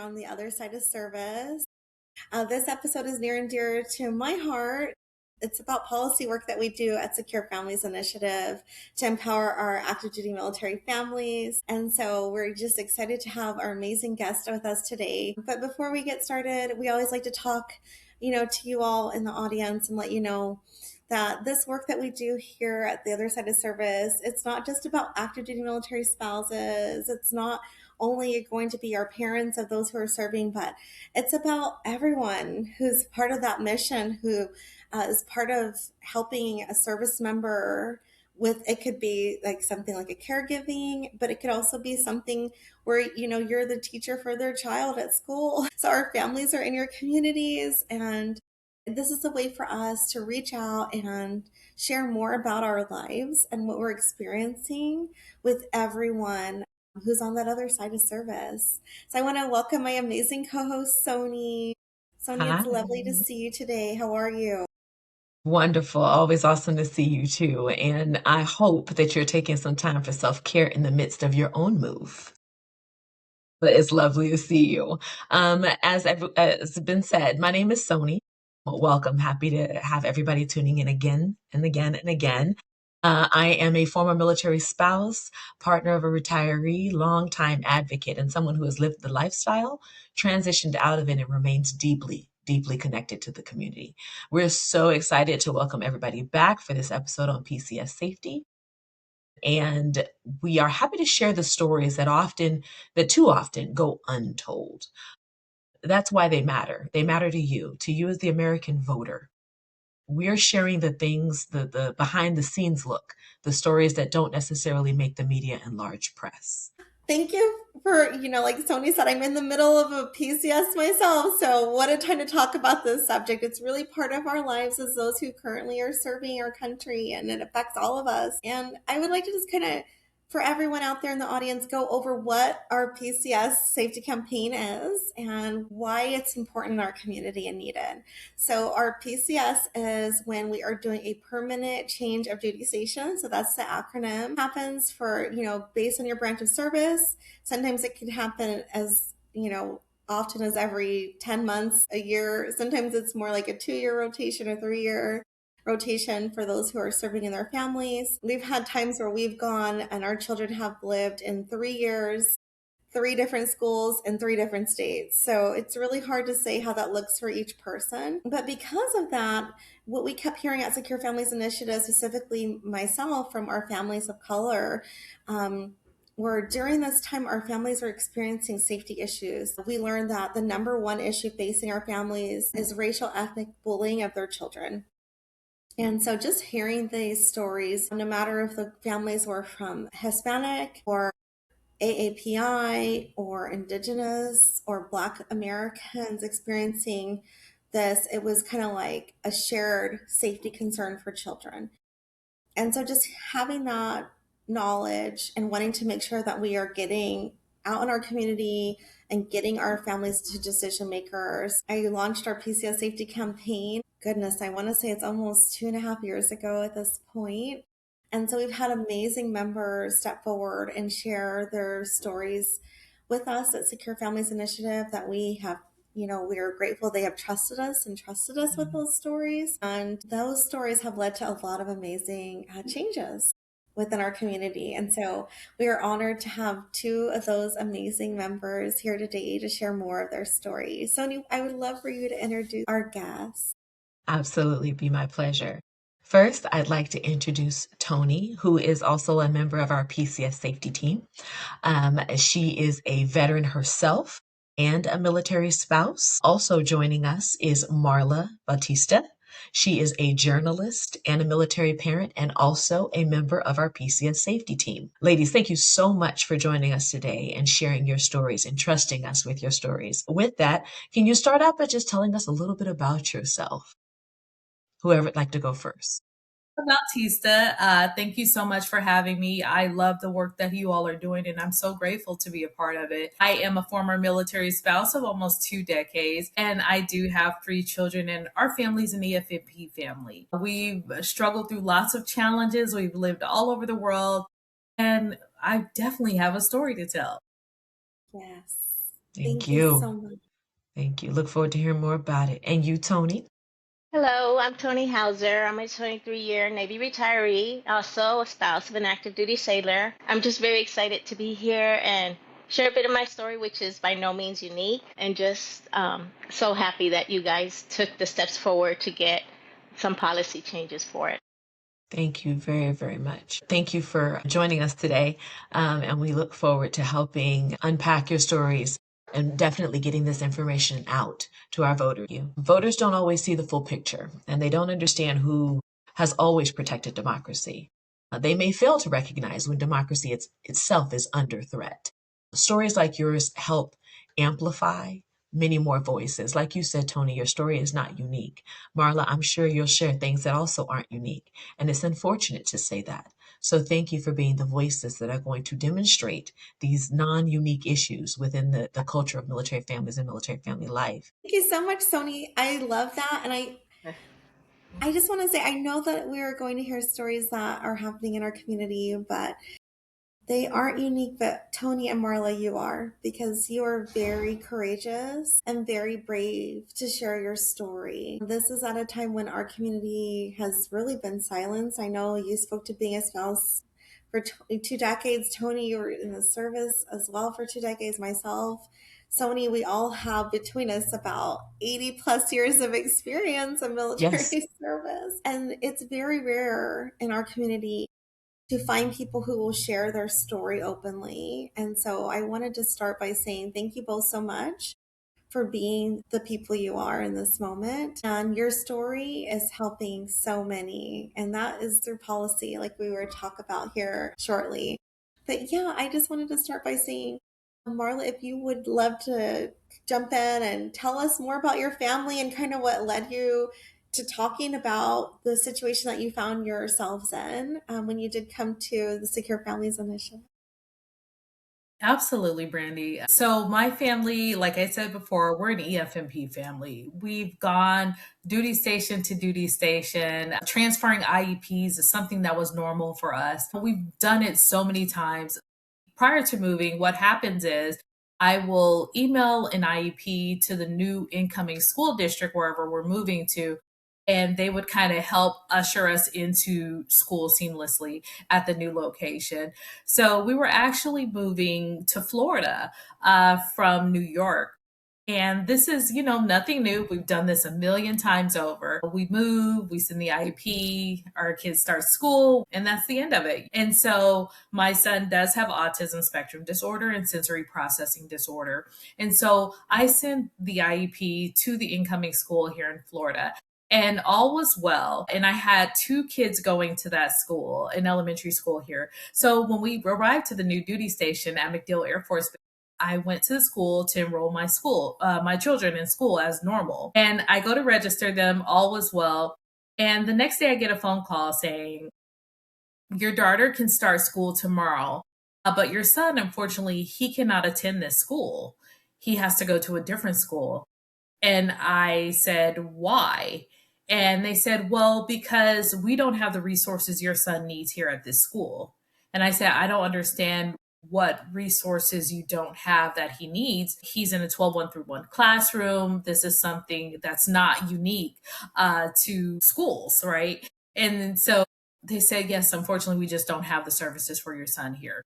on the other side of service. This episode is near and dear to my heart. It's about policy work that we do at Secure Families Initiative to empower our active duty military families. And so we're just excited to have our amazing guest with us today. But before we get started, we always like to talk, to you all in the audience and let you know that this work that we do here at the other side of service, it's not just about active duty military spouses. It's not only going to be our parents of those who are serving, but it's about everyone who's part of that mission, who is part of helping a service member with, it could be like something like a caregiving, but it could also be something where, you're the teacher for their child at school. So our families are in your communities, and this is a way for us to reach out and share more about our lives and what we're experiencing with everyone who's on that other side of service. So I want to welcome my amazing co-host, Sony. Sony, Hi. it's lovely to see you today. How are you? Wonderful. Always awesome to see you too. And I hope that you're taking some time for self-care in the midst of your own move. But it's lovely to see you. As been said, my name is Sony. Welcome. Happy to have everybody tuning in again and again and again. I am a former military spouse, partner of a retiree, longtime advocate, and someone who has lived the lifestyle, transitioned out of it, and remains deeply, deeply connected to the community. We're so excited to welcome everybody back for this episode on PCS safety. And we are happy to share the stories that too often go untold. That's why they matter. They matter to you as the American voter. We're sharing the things, the behind the scenes look, the stories that don't necessarily make the media and large press. Thank you for, like Sony said, I'm in the middle of a PCS myself. So what a time to talk about this subject. It's really part of our lives as those who currently are serving our country, and it affects all of us. And I would like to just kind of, for everyone out there in the audience, go over what our PCS safety campaign is and why it's important in our community and needed. So our PCS is when we are doing a permanent change of duty station. So that's the acronym. It happens for, based on your branch of service. Sometimes it can happen as, often as every 10 months, a year. Sometimes it's more like a 2-year rotation or 3-year rotation for those who are serving in their families. We've had times where we've gone and our children have lived in 3 years, 3 different schools in 3 different states. So it's really hard to say how that looks for each person. But because of that, what we kept hearing at Secure Families Initiative, specifically myself, from our families of color, where during this time our families are experiencing safety issues. We learned that the number one issue facing our families is racial ethnic bullying of their children. And so just hearing these stories, no matter if the families were from Hispanic or AAPI or Indigenous or Black Americans experiencing this, it was kind of like a shared safety concern for children. And so just having that knowledge and wanting to make sure that we are getting out in our community and getting our families to decision makers. I launched our PCS safety campaign. Goodness, I want to say it's almost 2.5 years ago at this point. And so we've had amazing members step forward and share their stories with us at Secure Families Initiative that we have, we are grateful they have trusted us and trusted us with those stories. And those stories have led to a lot of amazing changes within our community. And so we are honored to have 2 of those amazing members here today to share more of their stories. Sony, I would love for you to introduce our guests. Absolutely, be my pleasure. First, I'd like to introduce Tony, who is also a member of our PCS safety team. She is a veteran herself and a military spouse. Also joining us is Marla Bautista. She is a journalist and a military parent and also a member of our PCS safety team. Ladies, thank you so much for joining us today and sharing your stories and trusting us with your stories. With that, can you start out by just telling us a little bit about yourself? Whoever would like to go first. Bautista, thank you so much for having me. I love the work that you all are doing, and I'm so grateful to be a part of it. I am a former military spouse of almost 2 decades, and I do have 3 children, and our family's an EFMP family. We've struggled through lots of challenges. We've lived all over the world, and I definitely have a story to tell. Yes. Thank Thank you you. so much. Thank you. Look forward to hearing more about it. And you, Tony? Hello, I'm Tony Hauser. I'm a 23-year Navy retiree, also a spouse of an active duty sailor. I'm just very excited to be here and share a bit of my story, which is by no means unique, and just so happy that you guys took the steps forward to get some policy changes for it. Thank you very, very much. Thank you for joining us today. And we look forward to helping unpack your stories and definitely getting this information out to our voters. Voters don't always see the full picture and they don't understand who has always protected democracy. They may fail to recognize when democracy itself is under threat. Stories like yours help amplify many more voices. Like you said, Tony, your story is not unique. Marla, I'm sure you'll share things that also aren't unique. And it's unfortunate to say that. So thank you for being the voices that are going to demonstrate these non-unique issues within the culture of military families and military family life. Thank you so much, Sony. I love that. And I just want to say, I know that we are going to hear stories that are happening in our community, but they aren't unique, but Tony and Marla, you are, because you are very courageous and very brave to share your story. This is at a time when our community has really been silenced. I know you spoke to being a spouse for 2 decades. Tony, you were in the service as well for 2 decades. Myself, Sony, we all have between us about 80 plus years of experience in Yes. military service. And it's very rare in our community to find people who will share their story openly. And so I wanted to start by saying thank you both so much for being the people you are in this moment. And your story is helping so many, and that is through policy, like we were talk about here shortly. But yeah, I just wanted to start by saying, Marla, if you would love to jump in and tell us more about your family and kind of what led you to talking about the situation that you found yourselves in when you did come to the Secure Families Initiative. Absolutely, Brandy. So, my family, like I said before, we're an EFMP family. We've gone duty station to duty station. Transferring IEPs is something that was normal for us. We've done it so many times. Prior to moving, what happens is I will email an IEP to the new incoming school district wherever we're moving to, and they would kind of help usher us into school seamlessly at the new location. So we were actually moving to Florida from New York. And this is, nothing new. We've done this a million times over. We move, we send the IEP, our kids start school, and that's the end of it. And so my son does have autism spectrum disorder and sensory processing disorder. And so I sent the IEP to the incoming school here in Florida. And all was well. And I had two kids going to that school, an elementary school here. So when we arrived to the new duty station at MacDill Air Force Base, I went to the school to enroll my children in school as normal. And I go to register them, all was well. And the next day I get a phone call saying, your daughter can start school tomorrow, but your son, unfortunately, he cannot attend this school. He has to go to a different school. And I said, why? And they said, well, because we don't have the resources your son needs here at this school. And I said, I don't understand what resources you don't have that he needs. He's in a 12 through 1 classroom. This is something that's not unique to schools, right? And so they said, yes, unfortunately, we just don't have the services for your son here.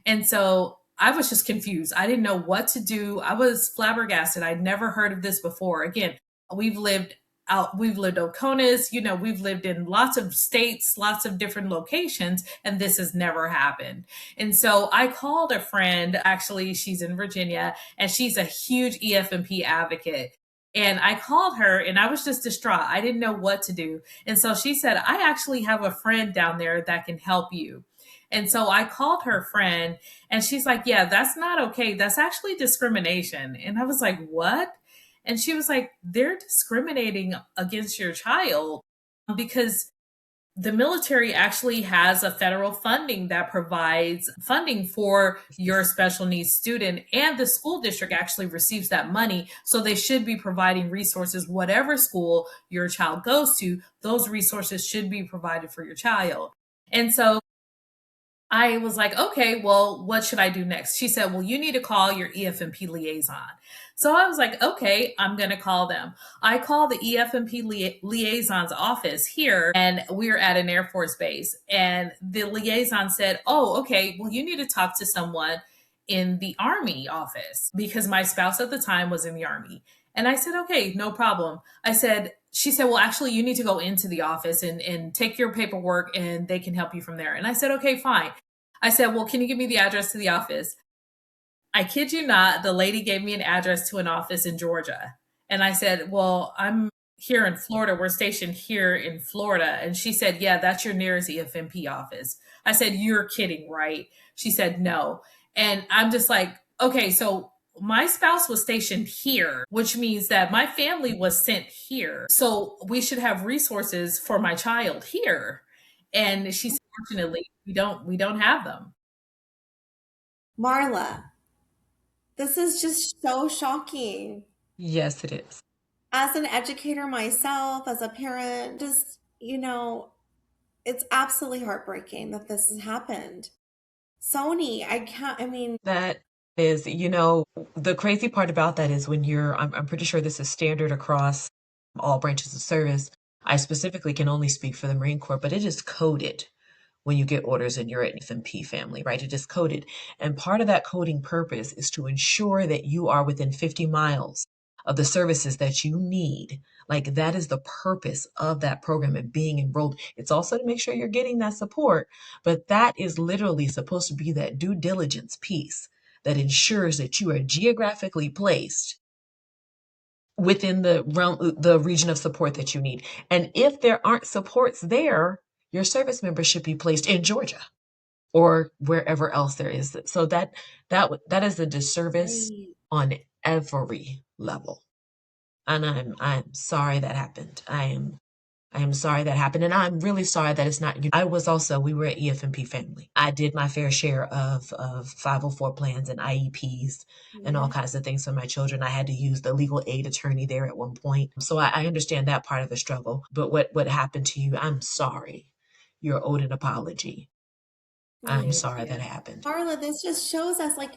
And so I was just confused. I didn't know what to do. I was flabbergasted. I'd never heard of this before. Again, we've lived Oconus, we've lived in lots of states, lots of different locations, and this has never happened. And so I called a friend, actually, she's in Virginia, and she's a huge EFMP advocate. And I called her and I was just distraught. I didn't know what to do. And so she said, I actually have a friend down there that can help you. And so I called her friend and she's like, yeah, that's not okay. That's actually discrimination. And I was like, what? And she was like, they're discriminating against your child because the military actually has a federal funding that provides funding for your special needs student, and the school district actually receives that money. So they should be providing resources, whatever school your child goes to, those resources should be provided for your child. And so I was like, okay, well, what should I do next? She said, well, you need to call your EFMP liaison. So I was like, okay, I'm going to call them. I called the EFMP liaison's office here, and we were at an Air Force base. And the liaison said, oh, okay, well, you need to talk to someone in the Army office because my spouse at the time was in the Army. And I said, okay, no problem. She said, well, actually, you need to go into the office and take your paperwork and they can help you from there. And I said, okay, fine. I said, well, can you give me the address to the office? I kid you not, the lady gave me an address to an office in Georgia. And I said, well, I'm here in Florida. We're stationed here in Florida. And she said, yeah, that's your nearest EFMP office. I said, you're kidding, right? She said, no. And I'm just like, okay, so my spouse was stationed here, which means that my family was sent here. So we should have resources for my child here. And she said, fortunately, we don't have them. Marla, this is just so shocking. Yes, it is. As an educator myself, as a parent, just, it's absolutely heartbreaking that this has happened. Sony, I can't, I mean, That is, the crazy part about that is when I'm pretty sure this is standard across all branches of service. I specifically can only speak for the Marine Corps, but it is coded when you get orders and you're at FMP family, right? It is coded. And part of that coding purpose is to ensure that you are within 50 miles of the services that you need. Like that is the purpose of that program and being enrolled. It's also to make sure you're getting that support, but that is literally supposed to be that due diligence piece that ensures that you are geographically placed within the realm, the region of support that you need. And if there aren't supports there, your service member should be placed in Georgia or wherever else there is. So that is a disservice right. on every level. And I'm sorry that happened. I am sorry that happened. And I'm really sorry that it's not you. We were at EFMP family. I did my fair share of 504 plans and IEPs and all Yeah. kinds of things for my children. I had to use the legal aid attorney there at one point. So I understand that part of the struggle. But what happened to you, I'm sorry. You're owed an apology. I'm Thank sorry that you. happened. Marla, this just shows us, like,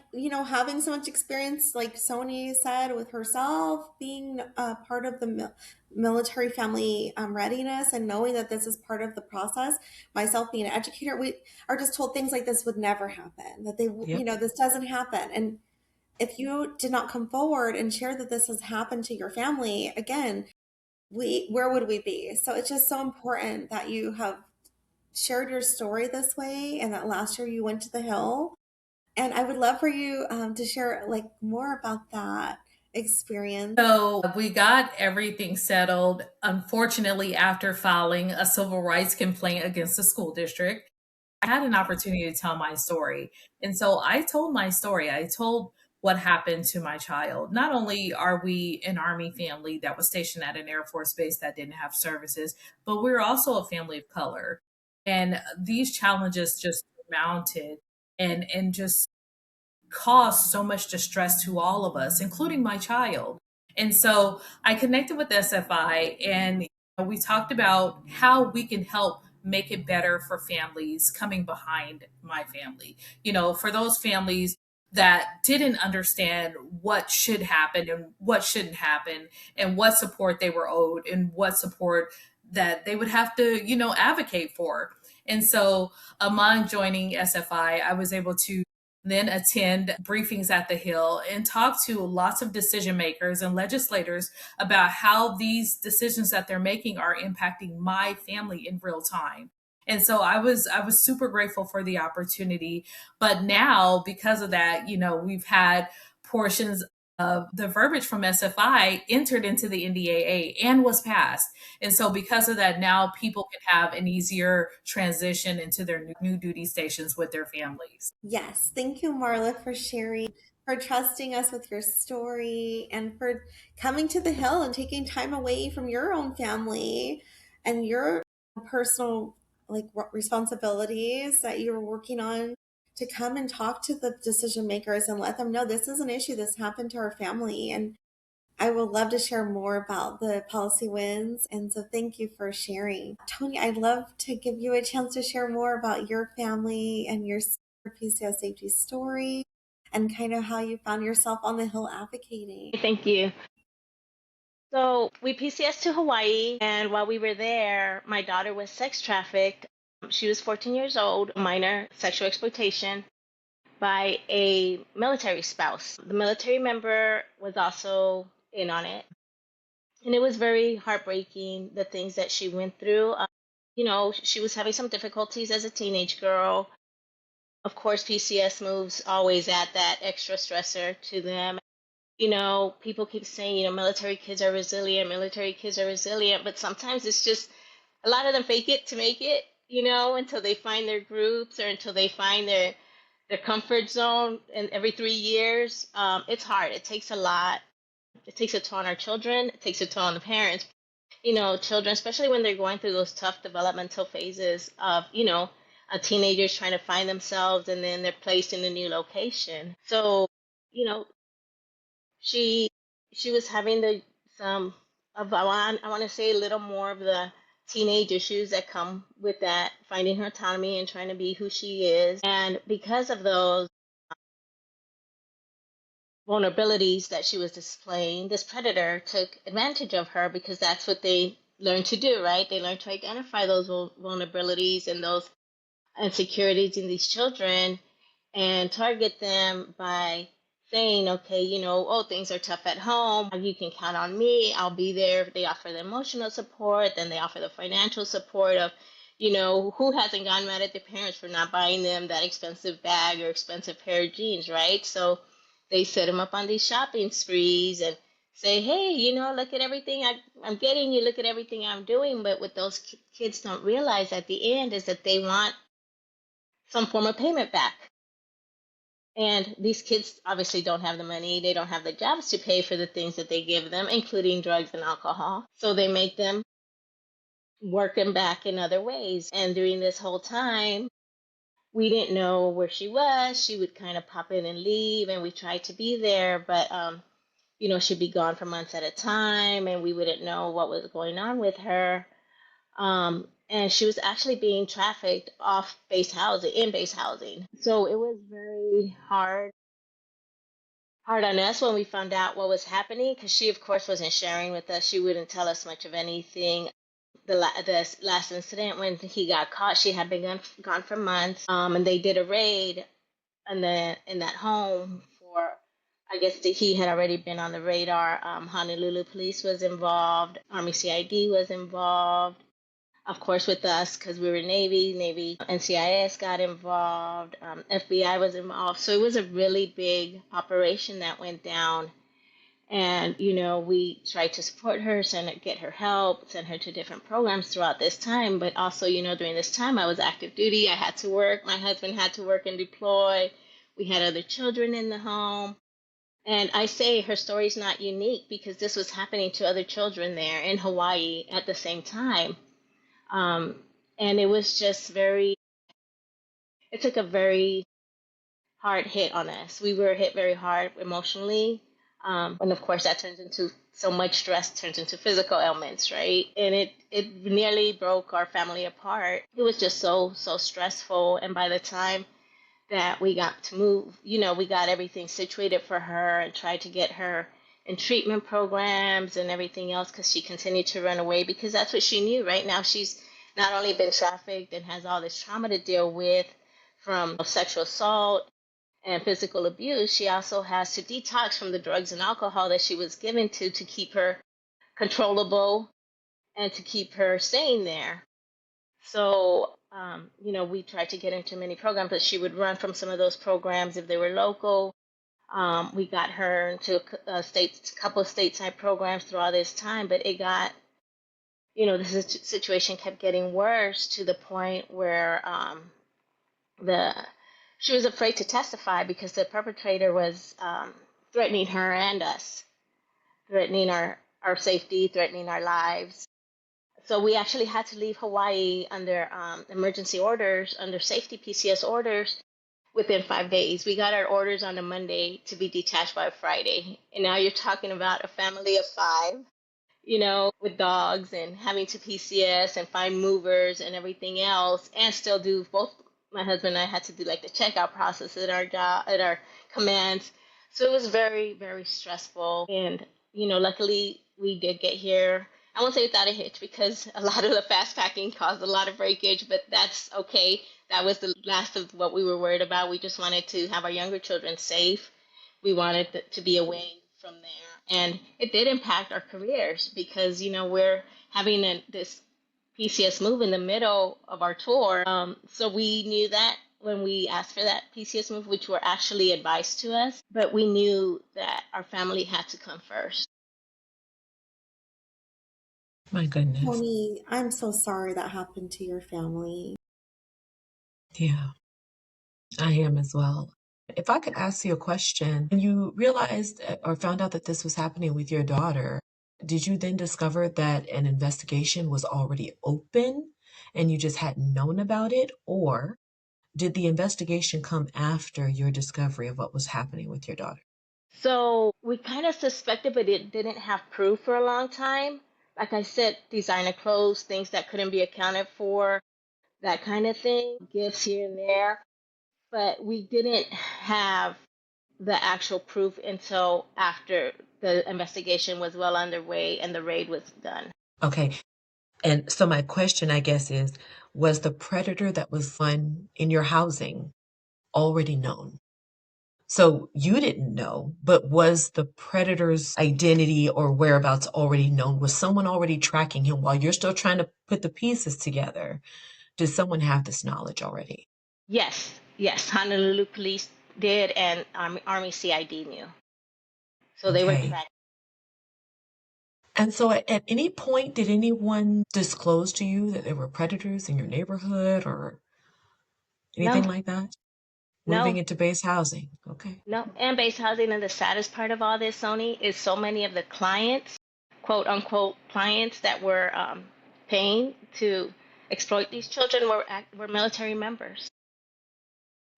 having so much experience, like Sony said, with herself being part of the military family readiness and knowing that this is part of the process. Myself being an educator, we are just told things like this would never happen, that Yep. this doesn't happen. And if you did not come forward and share that this has happened to your family, again, where would we be? So it's just so important that you have shared your story this way and that last year you went to the Hill. And I would love for you to share like more about that experience. So we got everything settled, unfortunately, after filing a civil rights complaint against the school district. I had an opportunity to tell my story. And so I told my story. I told what happened to my child. Not only are we an Army family that was stationed at an Air Force base that didn't have services, but we're also a family of color. And these challenges just mounted and just caused so much distress to all of us, including my child. And so I connected with SFI and we talked about how we can help make it better for families coming behind my family. For those families that didn't understand what should happen and what shouldn't happen and what support they were owed and what support that they would have to, advocate for. And so among joining SFI, I was able to then attend briefings at the Hill and talk to lots of decision makers and legislators about how these decisions that they're making are impacting my family in real time. And so I was super grateful for the opportunity. But now, because of that, we've had portions of the verbiage from SFI entered into the NDAA and was passed. And so, because of that, now people can have an easier transition into their new duty stations with their families. Yes, thank you, Marla, for sharing, for trusting us with your story, and for coming to the Hill and taking time away from your own family and your personal like responsibilities that you're working on to come and talk to the decision makers and let them know this is an issue, this happened to our family. And I would love to share more about the policy wins. And so thank you for sharing. Tony, I'd love to give you a chance to share more about your family and your PCS safety story and kind of how you found yourself on the Hill advocating. Thank you. So we PCS to Hawaii, and while we were there, my daughter was sex trafficked. She was 14 years old, minor sexual exploitation by a military spouse. The military member was also in on it. And it was very heartbreaking, the things that she went through. She was having some difficulties as a teenage girl. Of course, PCS moves always add that extra stressor to them. People keep saying, military kids are resilient, military kids are resilient, but sometimes it's just a lot of them fake it to make it, until they find their groups or until they find their comfort zone. And every 3 years, it's hard. It takes a lot. It takes a toll on our children. It takes a toll on the parents. Children, especially when they're going through those tough developmental phases of, a teenagers trying to find themselves and then they're placed in a new location. So, you know, she she was having some of I want to say a little more of the teenage issues that come with that, finding her autonomy and trying to be who she is. And because of those vulnerabilities that she was displaying, this predator took advantage of her because that's what they learn to do, right? They learn to identify those vulnerabilities and those insecurities in these children and target them by saying, okay, oh, things are tough at home. You can count on me. I'll be there. They offer the emotional support. Then they offer the financial support of, who hasn't gone mad at their parents for not buying them that expensive bag or expensive pair of jeans, right? So they set them up on these shopping sprees and say, hey, look at everything I'm getting you. Look at everything I'm doing. But what those kids don't realize at the end is that they want some form of payment back. And these kids obviously don't have the money, they don't have the jobs to pay for the things that they give them, including drugs and alcohol. So they make them work them back in other ways. And during this whole time, we didn't know where she was. She would kind of pop in and leave, and we tried to be there, but she'd be gone for months at a time, and we wouldn't know what was going on with her. And she was actually being trafficked off base housing, in base housing. So it was very hard on us when we found out what was happening, because she, of course, wasn't sharing with us. She wouldn't tell us much of anything. The last incident when he got caught, she had been gone for months, and they did a raid in that home for. I guess that he had already been on the radar. Honolulu police was involved. Army CID was involved. Of course, with us, because we were Navy, NCIS got involved, FBI was involved. So it was a really big operation that went down. And, we tried to support her, get her help, send her to different programs throughout this time. But also, during this time, I was active duty. I had to work. My husband had to work and deploy. We had other children in the home. And I say her story is not unique because this was happening to other children there in Hawaii at the same time. And it was just it took a very hard hit on us. We were hit very hard emotionally. And of course that turns into so much stress, turns into physical ailments, right? And it nearly broke our family apart. It was just so stressful. And by the time that we got to move, we got everything situated for her and tried to get her in treatment programs and everything else, because she continued to run away, because that's what she knew. Right now she's not only been trafficked and has all this trauma to deal with from sexual assault and physical abuse, she also has to detox from the drugs and alcohol that she was given to keep her controllable and to keep her sane there. So, we tried to get into many programs, but she would run from some of those programs if they were local. We got her into a couple of stateside programs throughout this time, but it got, the situation kept getting worse to the point where she was afraid to testify because the perpetrator was threatening her and us, threatening our safety, threatening our lives. So we actually had to leave Hawaii under emergency orders, under safety PCS orders, within 5 days. We got our orders on a Monday to be detached by Friday. And now you're talking about a family of five, with dogs and having to PCS and find movers and everything else, and still do both. My husband and I had to do like the checkout process at our job, at our commands. So it was very, very stressful. And, luckily we did get here. I won't say without a hitch because a lot of the fast packing caused a lot of breakage, but that's okay. That was the last of what we were worried about. We just wanted to have our younger children safe. We wanted to be away from there. And it did impact our careers because, we're having this PCS move in the middle of our tour. So we knew that when we asked for that PCS move, which were actually advised to us, but we knew that our family had to come first. My goodness. Tony, I'm so sorry that happened to your family. Yeah, I am as well. If I could ask you a question, when you realized or found out that this was happening with your daughter, did you then discover that an investigation was already open and you just hadn't known about it? Or did the investigation come after your discovery of what was happening with your daughter? So we kind of suspected, but it didn't have proof for a long time. Like I said, designer clothes, things that couldn't be accounted for, that kind of thing, gifts here and there. But we didn't have the actual proof until after the investigation was well underway and the raid was done. Okay. And so my question, I guess, is was the predator that was found in your housing already known? So you didn't know, but was the predator's identity or whereabouts already known? Was someone already tracking him while you're still trying to put the pieces together? Did someone have this knowledge already? Yes, yes, Honolulu police did, and Army CID knew. So they were Okay. tracked. And so at any point, did anyone disclose to you that there were predators in your neighborhood or No, anything like that? Moving no, into base housing. Okay. no. And base housing, and the saddest part of all this, Sony, is so many of the clients, quote unquote clients that were paying to exploit these children were military members.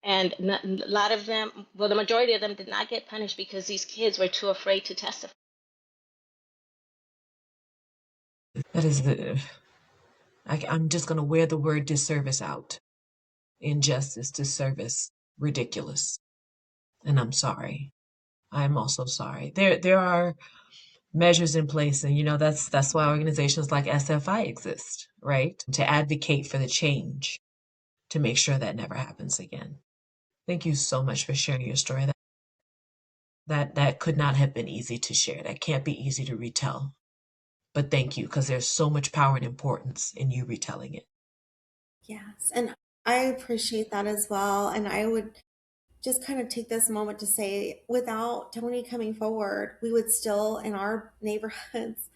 And a lot of them, well, the majority of them did not get punished because these kids were too afraid to testify. That is I'm just going to wear the word disservice out. Injustice, disservice, ridiculous. And I'm sorry. I'm also sorry. There are measures in place, and that's why organizations like SFI exist, right? To advocate for the change, to make sure that never happens again. Thank you so much for sharing your story. That could not have been easy to share. That can't be easy to retell. But thank you, because there's so much power and importance in you retelling it. Yes, and I appreciate that as well. And I would just kind of take this moment to say, without Tony coming forward, we would still in our neighborhoods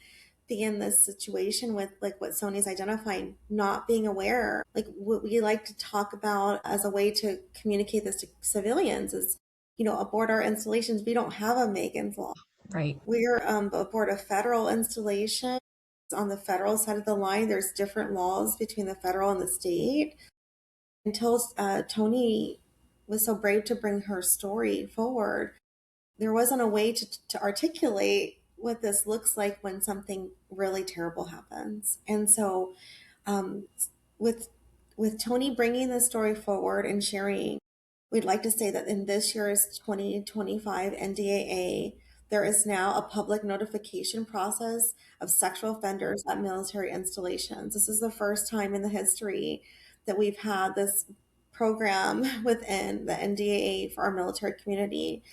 be in this situation with like what Sony's identifying, not being aware. Like what we like to talk about as a way to communicate this to civilians is, aboard our installations, we don't have a Megan's Law. Right. We're aboard a federal installation. On the federal side of the line, there's different laws between the federal and the state. Until Tony was so brave to bring her story forward, there wasn't a way to articulate what this looks like when something really terrible happens. And so, um, with with Tony bringing the story forward and sharing, we'd like to say that in this year's 2025 NDAA, there is now a public notification process of sexual offenders at military installations. This is the first time in the history that we've had this program within the NDAA for our military community.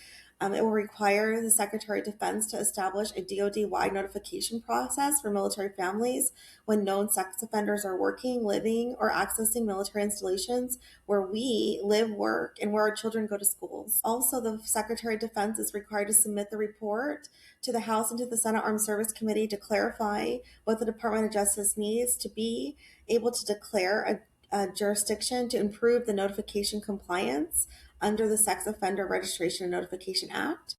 It will require the Secretary of Defense to establish a DoD-wide notification process for military families when known sex offenders are working, living, or accessing military installations where we live, work, and where our children go to schools. Also, the Secretary of Defense is required to submit the report to the House and to the Senate Armed Service Committee to clarify what the Department of Justice needs to be able to declare a jurisdiction to improve the notification compliance under the Sex Offender Registration and Notification Act.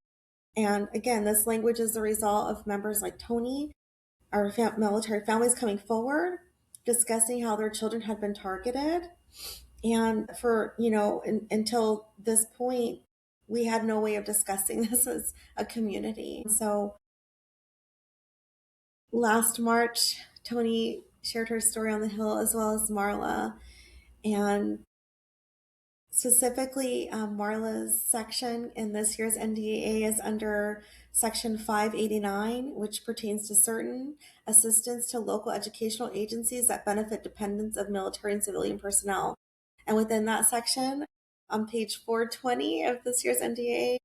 And again, this language is the result of members like Tony, our military families coming forward, discussing how their children had been targeted, And for, until this point, we had no way of discussing this as a community. So last March, Tony shared her story on the Hill as well as Marla. And specifically, Marla's section in this year's NDAA is under Section 589, which pertains to certain assistance to local educational agencies that benefit dependents of military and civilian personnel. And within that section, on page 420 of this year's NDAA,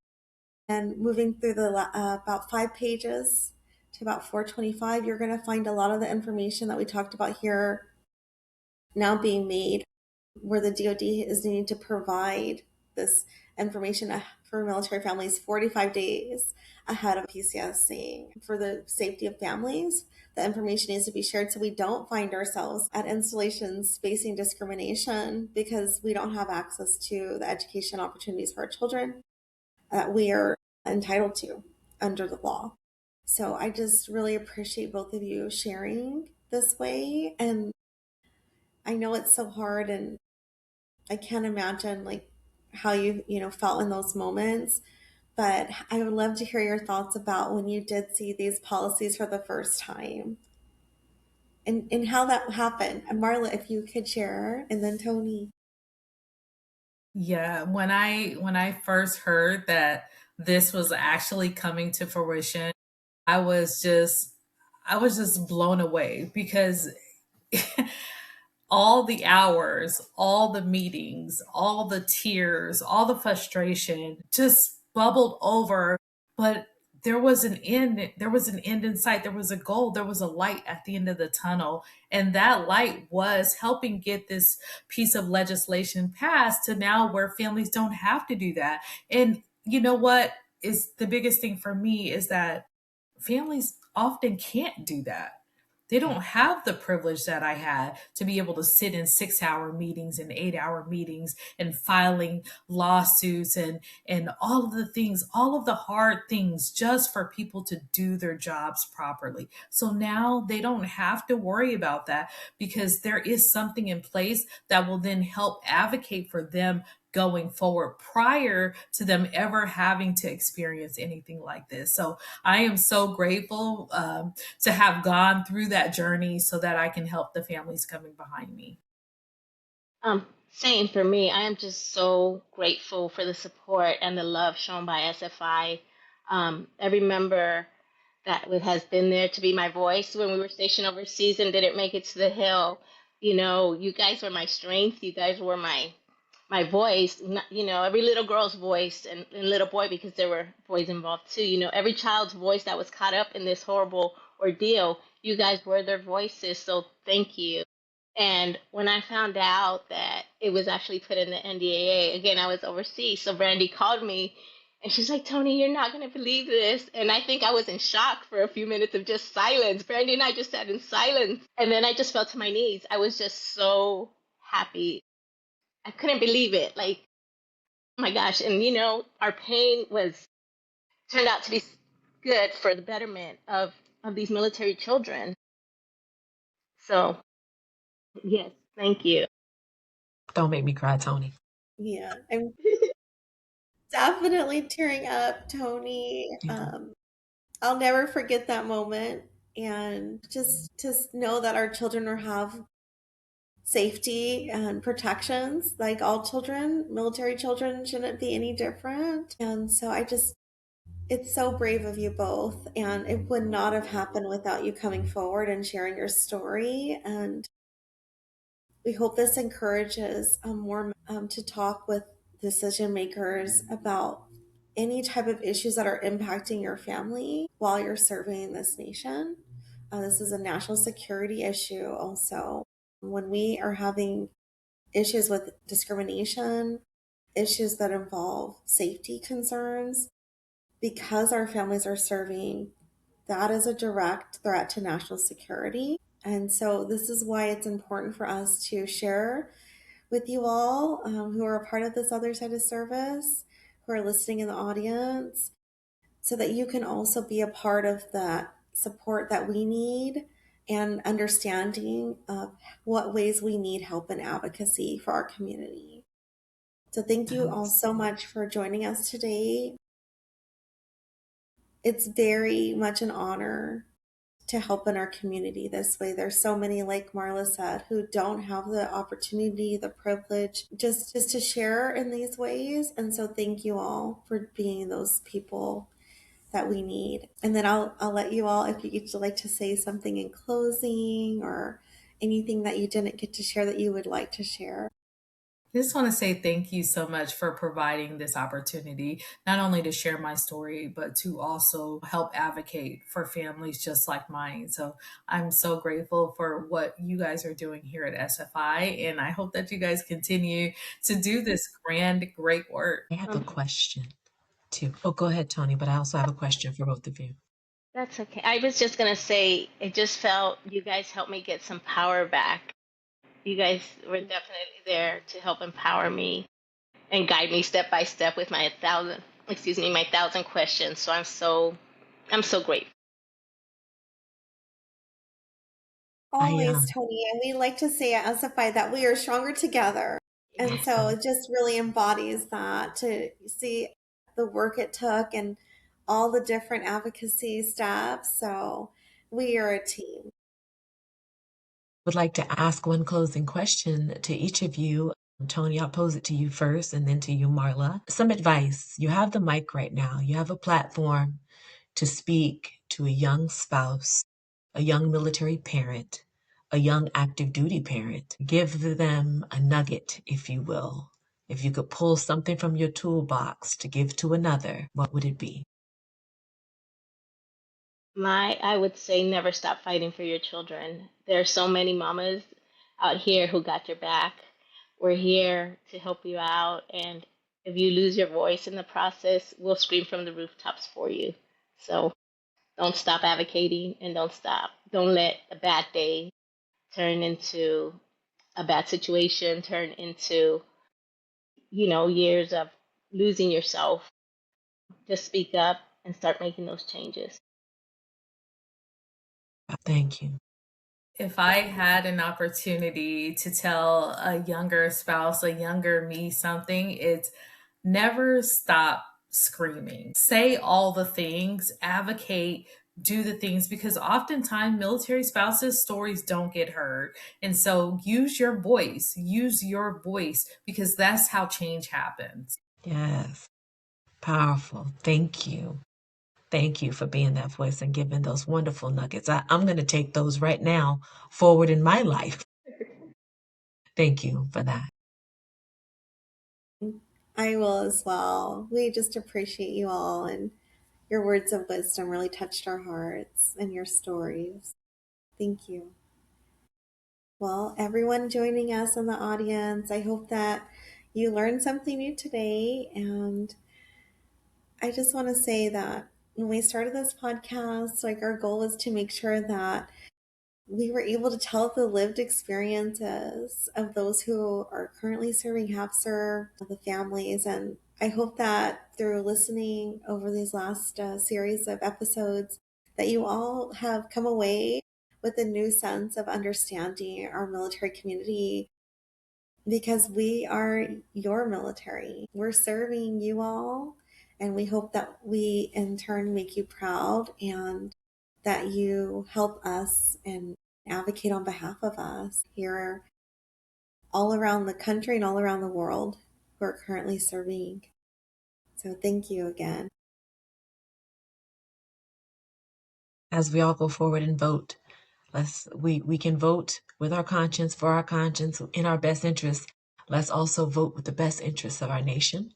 and moving through the about 5 pages to about 425, you're going to find a lot of the information that we talked about here now being made, where the DoD is needing to provide this information for military families 45 days ahead of PCS, saying for the safety of families, the information needs to be shared so we don't find ourselves at installations facing discrimination because we don't have access to the education opportunities for our children that we are entitled to under the law. So I just really appreciate both of you sharing this way. And I know it's so hard, and I can't imagine like how you felt in those moments. But I would love to hear your thoughts about when you did see these policies for the first time and how that happened. And Marla, if you could share, and then Tony. Yeah, when I first heard that this was actually coming to fruition, I was just I was just blown away because all the hours, all the meetings, all the tears, all the frustration just bubbled over. But there was an end. There was an end in sight. There was a goal. There was a light at the end of the tunnel. And that light was helping get this piece of legislation passed to now where families don't have to do that. And you know what is the biggest thing for me is that families often can't do that. They don't have the privilege that I had to be able to sit in 6 hour meetings and 8 hour meetings and filing lawsuits and all of the things, all of the hard things just for people to do their jobs properly. So now they don't have to worry about that because there is something in place that will then help advocate for them going forward prior to them ever having to experience anything like this. So I am so grateful to have gone through that journey so that I can help the families coming behind me. Same for me. I am just so grateful for the support and the love shown by SFI. Every member that has been there to be my voice when we were stationed overseas and didn't make it to the Hill. You guys were my strength. You guys were my voice. Every little girl's voice and little boy, because there were boys involved too. Every child's voice that was caught up in this horrible ordeal. You guys were their voices. So thank you. And when I found out that it was actually put in the NDAA, again, I was overseas. So Brandy called me and she's like, Tony, you're not going to believe this. And I think I was in shock for a few minutes of just silence. Brandy and I just sat in silence. And then I just fell to my knees. I was just so happy. I couldn't believe it. Like, oh my gosh. And, our pain turned out to be good for the betterment of these military children. So, yes, thank you. Don't make me cry, Tony. Yeah, I'm definitely tearing up, Tony. Yeah. I'll never forget that moment, and just to know that our children will have safety and protections like all children. Military children shouldn't be any different. And so it's so brave of you both. And it would not have happened without you coming forward and sharing your story. And we hope this encourages more to talk with decision makers about any type of issues that are impacting your family while you're serving in this nation. This is a national security issue also. When we are having issues with discrimination, issues that involve safety concerns, because our families are serving, that is a direct threat to national security. And so, this is why it's important for us to share with you all who are a part of this other side of service, who are listening in the audience, so that you can also be a part of that support that we need and understanding of what ways we need help and advocacy for our community. So thank you all so much for joining us today. It's very much an honor to help in our community this way. There's so many, like Marla said, who don't have the opportunity, the privilege just to share in these ways. And so thank you all for being those people that we need. And then I'll let you all, if you each like to say something in closing or anything that you didn't get to share that you would like to share. I just want to say thank you so much for providing this opportunity, not only to share my story, but to also help advocate for families just like mine. So I'm so grateful for what you guys are doing here at SFI. And I hope that you guys continue to do this grand, great work. I have a question too. Oh, go ahead, Tony, but I also have a question for both of you. That's okay. I was just gonna say, it just felt you guys helped me get some power back. You guys were definitely there to help empower me and guide me step by step with my thousand questions. So I'm so grateful. I Always, Tony. And we like to say at SFI that we are stronger together. And so yeah, it just really embodies that to see the work it took and all the different advocacy steps. So we are a team. would like to ask one closing question to each of you. Tony, I'll pose it to you first and then to you, Marla. Some advice. You have the mic right now. You have a platform to speak to a young spouse, a young military parent, a young active duty parent. Give them a nugget, if you will. If you could pull something from your toolbox to give to another, what would it be? I would say never stop fighting for your children. There are so many mamas out here who got your back. We're here to help you out, and if you lose your voice in the process, we'll scream from the rooftops for you. So don't stop advocating and don't stop. Don't let a bad day turn into a bad situation, turn into, years of losing yourself. Just speak up and start making those changes. Thank you. If I had an opportunity to tell a younger spouse, a younger me something, it's never stop screaming. Say all the things, advocate, do the things, because oftentimes military spouses' stories don't get heard. And so use your voice, because that's how change happens. Yes, powerful. Thank you. Thank you for being that voice and giving those wonderful nuggets. I'm going to take those right now forward in my life. Thank you for that. I will as well. We just appreciate you all, and your words of wisdom really touched our hearts and your stories. Thank you. Well, everyone joining us in the audience, I hope that you learned something new today. And I just want to say that when we started this podcast, like our goal was to make sure that we were able to tell the lived experiences of those who are currently serving, have served, the families. And I hope that through listening over these last series of episodes, that you all have come away with a new sense of understanding our military community, because we are your military. We're serving you all, and we hope that we in turn make you proud and that you help us and advocate on behalf of us here all around the country and all around the world who are currently serving. So thank you again. As we all go forward and vote, we can vote with our conscience, for our conscience, in our best interest. Let's also vote with the best interests of our nation.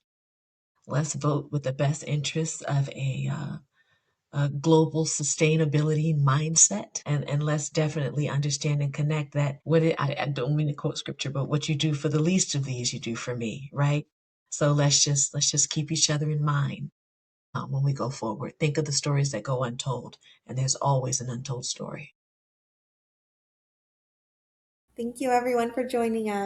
Let's vote with the best interests of a global sustainability mindset, and let's definitely understand and connect that I don't mean to quote scripture, but what you do for the least of these, you do for me, right? So let's just keep each other in mind when we go forward. Think of the stories that go untold, and there's always an untold story. Thank you everyone for joining us.